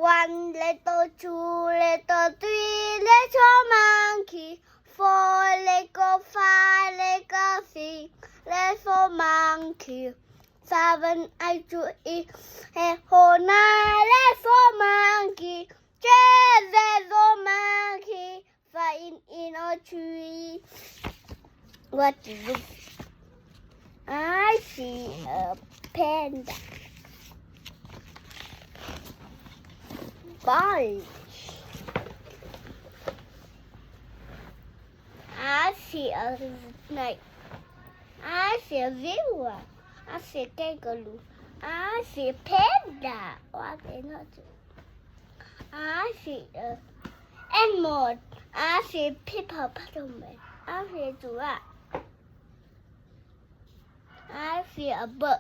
1 little, 2 little, 3 little monkey, 4 little, 5 little, 6 little monkey, 7 8 2 8 9 little monkey, 10 little monkey, flying in a tree. What is it? I see a panda. Bunch. I see a snake. I see a zebra. I see a kangaroo. I see a panda. What is it? I see a animal. I see a hippopotamus. I see a giraffe. I see a bird.